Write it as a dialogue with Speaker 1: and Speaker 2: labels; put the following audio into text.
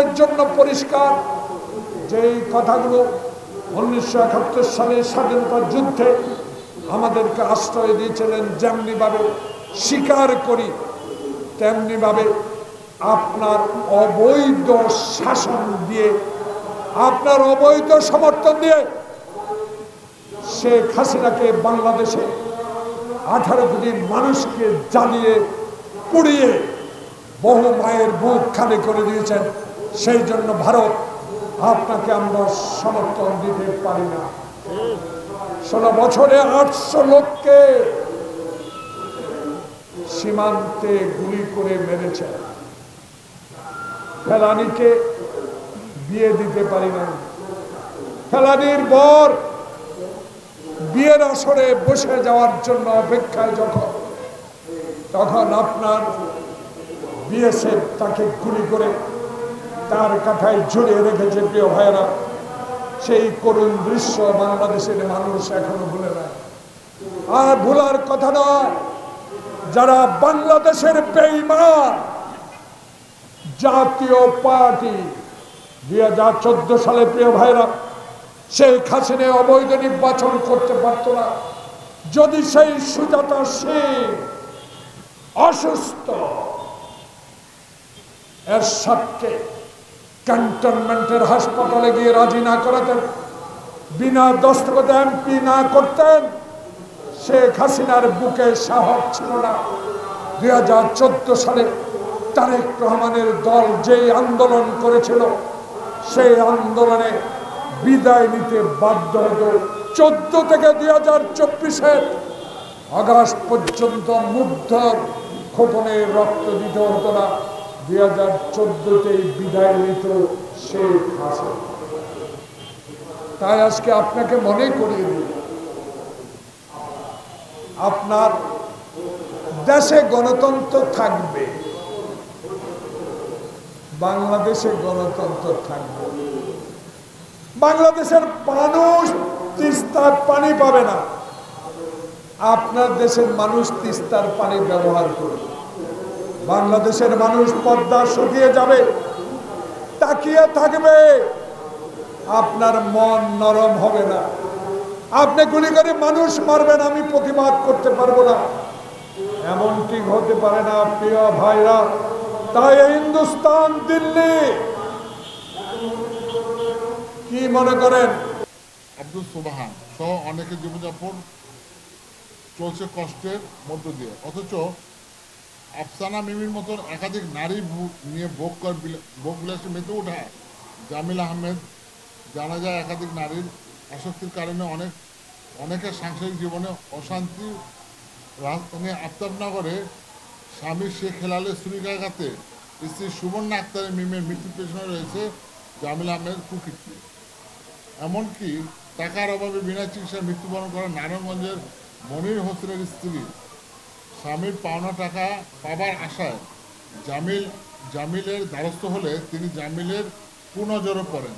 Speaker 1: মুসলমানদের জন্য পরিষ্কার। যেই কথাগুলো 1971 সালে স্বাধীনতা যুদ্ধে আমাদেরকে আশ্রয় দিয়েছিলেন, যেমনিভাবে স্বীকার করি, তেমনিভাবে আপনার অবৈধ শাসন দিয়ে, আপনার অবৈধ সমর্থন দিয়ে শেখ হাসিনাকে বাংলাদেশে 18 কোটি মানুষকে জ্বালিয়ে পুড়িয়ে বহু মায়ের বুক খালি করে দিয়েছেন। সেই জন্য ভারত, আপনাকে আমরা সমর্থন দিতে পারি না। 16 বছরে 800 লোককে সীমান্তে গুলি করে মেরেছে। ফেলানিকে বিয়ে দিতে পারি না। ফেলানির বর বিয়ের আসরে বসে যাওয়ার জন্য অপেক্ষায় তখন আপনার বিএসএফ তাকে গুলি করে তার কাঁথায় ঝুলিয়ে রেখেছে। প্রিয় ভাইয়েরা, সেই করুণ দৃশ্য বাংলাদেশের মানুষ এখনো ভুলে না। আর ভুলার কথা নয়, যারা বাংলাদেশের বেঈমান জাতীয় পার্টি 2014 সালে, প্রিয় ভাইরা, শেখ হাসিনা অবৈধ নির্বাচন করতে পারত না যদি সেই সুজাতা সিং অসুস্থ এরশাদকে ক্যান্টনমেন্টের হাসপাতালে গিয়ে রাজি না করাতেন, বিনা দস্তখতে এমপি না করতেন। শেখ হাসিনার বুকে সাহস ছিল না। 2014 সালে তারেক রহমানের দল যেই আন্দোলন করেছিল, সেই আন্দোলনে বিদায় নিতে বাধ্য হতো। 14 থেকে 2024 আগস্ট পর্যন্ত মুগ্ধ খোকনের রক্ত দিতে হতো না। 2014-তেই বিদায় নিত শেখ হাসিনা। তাই আজকে আপনাকে মনে করিয়ে দিই, আপনার দেশে গণতন্ত্র থাকবে, বাংলাদেশে গণতন্ত্র থাকবে। বাংলাদেশের মানুষ তিস্তার পানি পাবে না, আপনার দেশের মানুষ তিস্তার পানি ব্যবহার করবে। বাংলাদেশের মানুষ পদ্মা শুকিয়ে যাবে, তাকিয়ে থাকবে, আপনার মন নরম হবে না। আপনি গুলি করে মানুষ মারবেন, আমি প্রতিবাদ করতে পারবো না, এমনটি হতে পারে না প্রিয় ভাইরা। তাই হিন্দুস্তান, দিল্লি কি মনে করেন?
Speaker 2: আব্দুল সুবহান সহ অনেকের জীবনযাপন চলছে কষ্টের মধ্য দিয়ে, অথচ আফসানা মিমির মতন একাধিক নারী নিয়ে ভোগ বিলাসে মেতে ওঠা জামিল আহমেদ, জানা যায় একাধিক নারীর আসক্তির কারণে অনেকের সাংসারিক জীবনে অশান্তি। রাজধানী আফতাবনগরে স্বামী শেখ হেলালের ছুরিকাঘাতে স্ত্রী সুবর্ণা আক্তারের মিমের মৃত্যুর পেছনে রয়েছে জামিল আহমেদ কুকীর্তি। এমনকি টাকার অভাবে বিনা চিকিৎসায় মৃত্যুবরণ করা নারায়ণগঞ্জের মনির হোসেনের স্ত্রী স্বামীর পাওনা টাকা পাবার আশায় জামিলের দ্বারস্থ হলে তিনি জামিলের কুনজরে পড়েন।